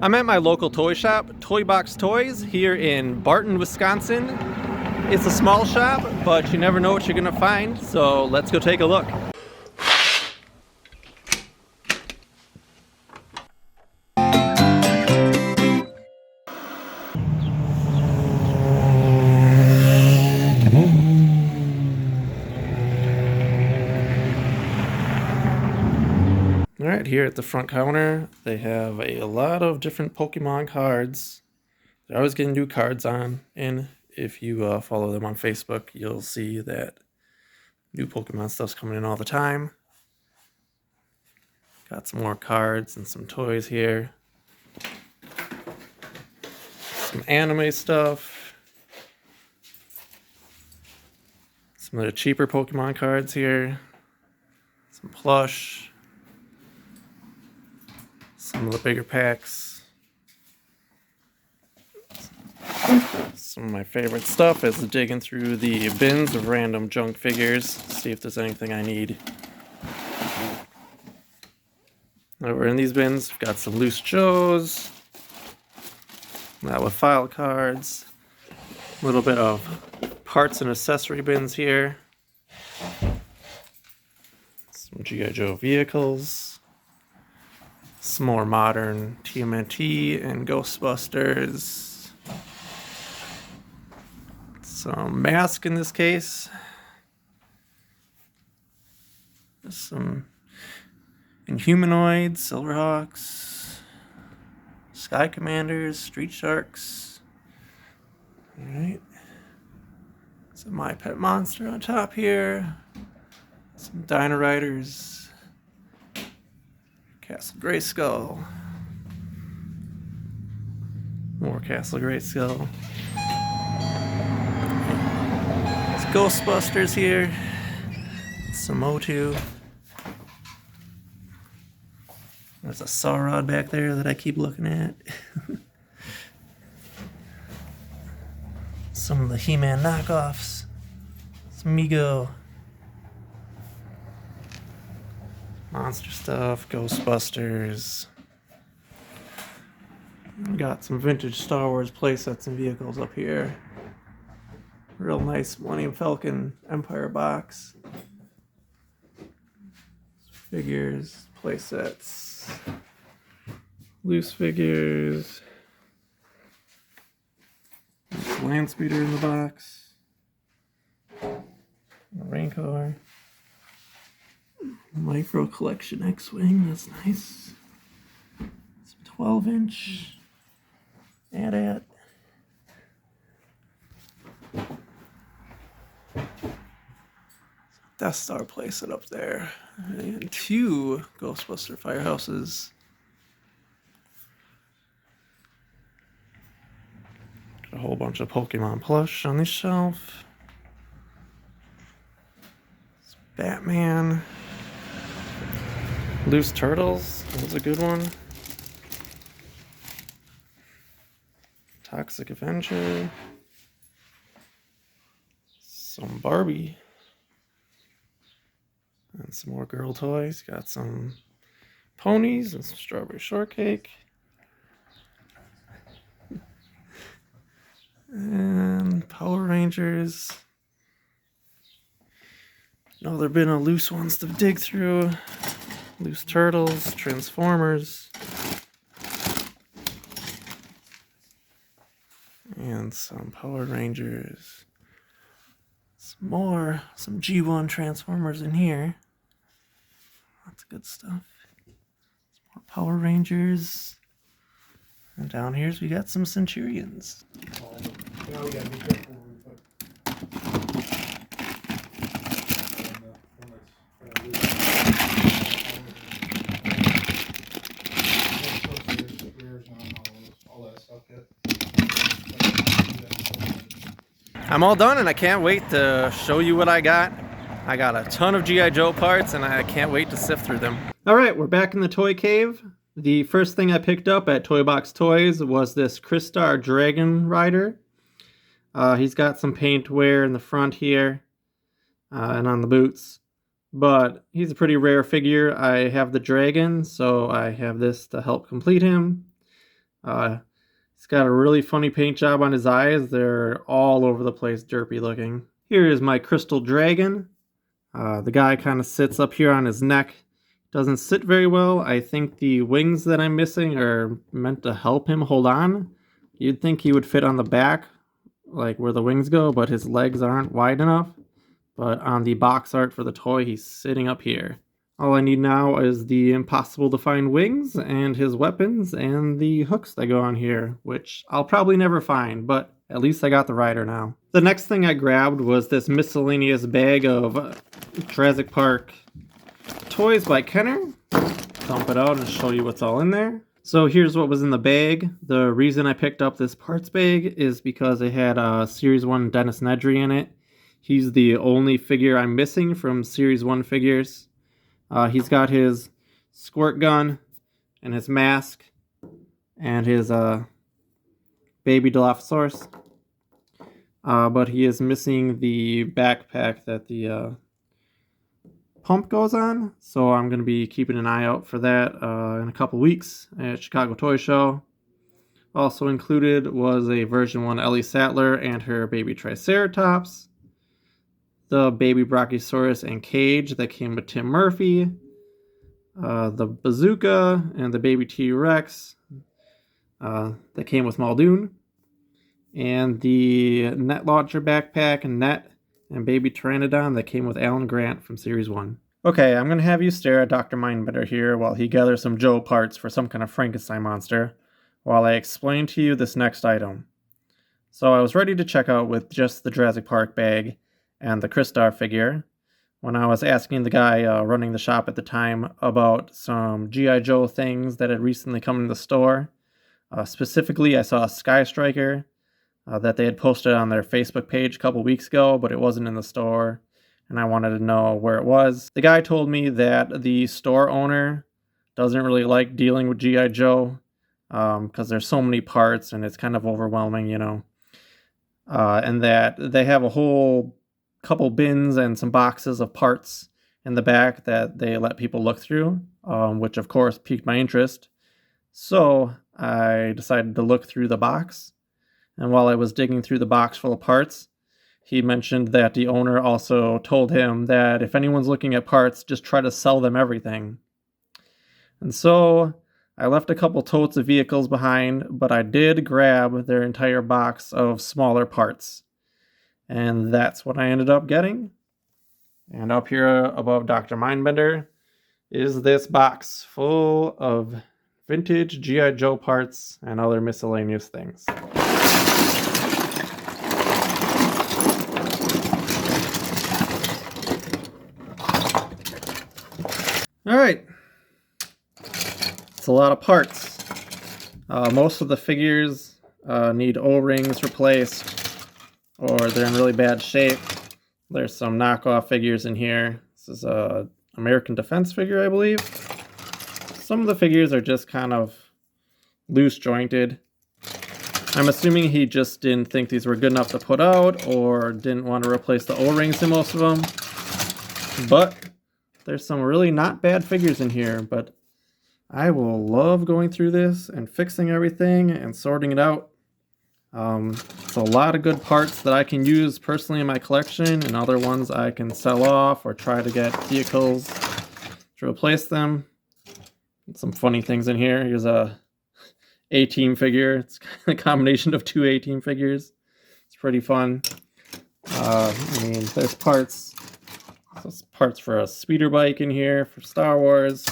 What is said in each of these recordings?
I'm at my local toy shop, Toy Box Toys, here in Barton, Wisconsin. It's a small shop, but you never know what you're gonna find, so let's go take a look. Alright, here at the front counter, they have a lot of different Pokemon cards. They're always getting new cards on, and if you follow them on Facebook, you'll see that new Pokemon stuff's coming in all the time. Got some more cards and some toys here. Some anime stuff. Some of the cheaper Pokemon cards here. Some plush. Some of the bigger packs. Some of my favorite stuff is digging through the bins of random junk figures, see if there's anything I need. Over in these bins, we've got some loose Joes. That with file cards. A little bit of parts and accessory bins here. Some G.I. Joe vehicles. Some more modern TMNT and Ghostbusters. Some mask in this case. Some Inhumanoids, Silverhawks, Sky Commanders, Street Sharks. Alright. Some My Pet Monster on top here. Some Dino Riders. Castle Grayskull. More Castle Grayskull. It's Ghostbusters here. Some O2. There's a Saurod back there that I keep looking at. Some of the He-Man knockoffs. Some Mego. Monster stuff, Ghostbusters. We got some vintage Star Wars playsets and vehicles up here. Real nice Millennium Falcon Empire box. Figures, playsets, loose figures. There's a land speeder in the box. A Rancor. Micro collection X-Wing, that's nice. Some 12-inch AT-AT. Death Star playset up there. And 2 Ghostbuster firehouses. Got a whole bunch of Pokemon plush on this shelf. It's Batman. Loose Turtles, that was a good one. Toxic Avenger. Some Barbie. And some more girl toys. Got some ponies and some strawberry shortcake. And Power Rangers. No, there've been a loose ones to dig through. Loose Turtles, Transformers. And some Power Rangers. Some G1 Transformers in here. Lots of good stuff. Some more Power Rangers. And down here we got some Centurions. Now we gotta be careful when we put all that stuff yet. I'm all done and I can't wait to show you what I got. I got a ton of G.I. Joe parts and I can't wait to sift through them. Alright, we're back in the toy cave. The first thing I picked up at Toy Box Toys was this Crystar Dragon Rider. He's got some paint wear in the front here and on the boots. But he's a pretty rare figure. I have the dragon, so I have this to help complete him. He's got a really funny paint job on his eyes. They're all over the place, derpy looking. Here is my crystal dragon. The guy kind of sits up here on his neck. Doesn't sit very well. I think the wings that I'm missing are meant to help him hold on. You'd think he would fit on the back, like where the wings go, but his legs aren't wide enough. But on the box art for the toy, he's sitting up here. All I need now is the impossible to find wings and his weapons and the hooks that go on here, which I'll probably never find, but at least I got the rider now. The next thing I grabbed was this miscellaneous bag of Jurassic Park toys by Kenner. Dump it out and show you what's all in there. So here's what was in the bag. The reason I picked up this parts bag is because it had a Series 1 Dennis Nedry in it. He's the only figure I'm missing from Series 1 figures. He's got his squirt gun and his mask and his baby Dilophosaurus. But he is missing the backpack that the pump goes on. So I'm going to be keeping an eye out for that in a couple weeks at Chicago Toy Show. Also included was a version 1 Ellie Sattler and her baby Triceratops. The baby Brachiosaurus and cage that came with Tim Murphy, the bazooka and the baby T-Rex that came with Muldoon, and the net launcher backpack and net and baby Pteranodon that came with Alan Grant from Series 1. Okay, I'm going to have you stare at Dr. Mindbender here while he gathers some Joe parts for some kind of Frankenstein monster, while I explain to you this next item. So I was ready to check out with just the Jurassic Park bag and the Crystar figure when I was asking the guy running the shop at the time about some G.I. Joe things that had recently come in the store. Specifically, I saw a Sky Striker that they had posted on their Facebook page a couple weeks ago, but it wasn't in the store, and I wanted to know where it was. The guy told me that the store owner doesn't really like dealing with G.I. Joe because there's so many parts and it's kind of overwhelming, you know. And that they have a whole couple bins and some boxes of parts in the back that they let people look through, which of course piqued my interest. So I decided to look through the box. And while I was digging through the box full of parts, he mentioned that the owner also told him that if anyone's looking at parts, just try to sell them everything. And so I left a couple totes of vehicles behind, but I did grab their entire box of smaller parts. And that's what I ended up getting. And up here above Dr. Mindbender is this box full of vintage G.I. Joe parts and other miscellaneous things. All right. It's a lot of parts. Most of the figures need O-rings replaced, or they're in really bad shape. There's some knockoff figures in here. This is a American Defense figure, I believe. Some of the figures are just kind of loose jointed. I'm assuming he just didn't think these were good enough to put out, or didn't want to replace the O-rings in most of them. But there's some really not bad figures in here, but I will love going through this and fixing everything and sorting it out. It's a lot of good parts that I can use personally in my collection, and other ones I can sell off or try to get vehicles to replace them. Some funny things in here. Here's a A-Team figure. It's a combination of two A-Team figures. It's pretty fun. There's parts. There's parts for a speeder bike in here for Star Wars.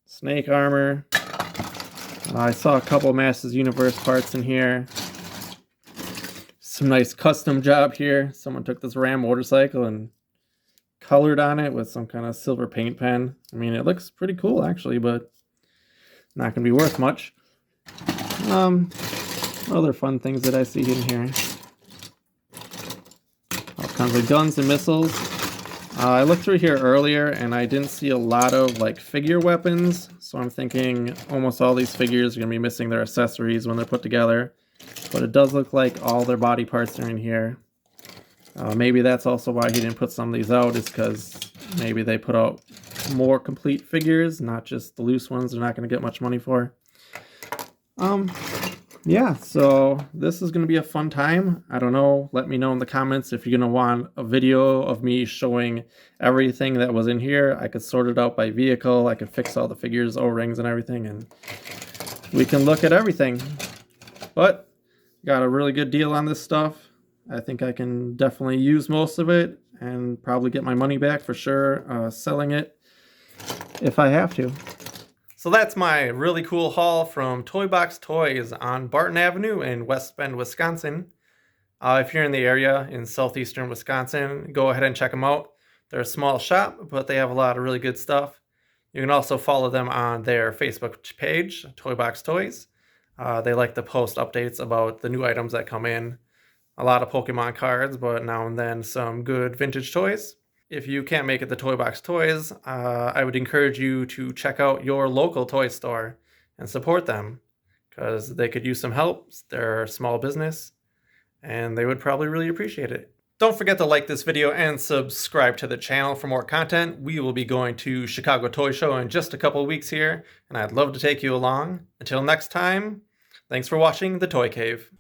Snake armor. I saw a couple Masters Universe parts in here. Some nice custom job here. Someone took this Ram motorcycle and colored on it with some kind of silver paint pen. I mean, it looks pretty cool actually, but not gonna be worth much. Other fun things that I see in here. All kinds of guns and missiles. I looked through here earlier and I didn't see a lot of like figure weapons, so I'm thinking almost all these figures are gonna be missing their accessories when they're put together. But it does look like all their body parts are in here. Maybe that's also why he didn't put some of these out, is because maybe they put out more complete figures, not just the loose ones they're not going to get much money for. yeah, so this is going to be a fun time. I don't know. Let me know in the comments if you're going to want a video of me showing everything that was in here. I could sort it out by vehicle. I could fix all the figures, O-rings, and everything, and we can look at everything. But got a really good deal on this stuff. I think I can definitely use most of it and probably get my money back for sure, selling it if I have to. So that's my really cool haul from Toy Box Toys on Barton Avenue in West Bend, Wisconsin. If you're in the area in southeastern Wisconsin, go ahead and check them out. They're a small shop, but they have a lot of really good stuff. You can also follow them on their Facebook page, Toy Box Toys. They like to post updates about the new items that come in. A lot of Pokemon cards, but now and then some good vintage toys. If you can't make it to Toy Box Toys, I would encourage you to check out your local toy store and support them because they could use some help. They're a small business and they would probably really appreciate it. Don't forget to like this video and subscribe to the channel for more content. We will be going to Chicago Toy Show in just a couple of weeks here, and I'd love to take you along. Until next time, thanks for watching The Toy Cave.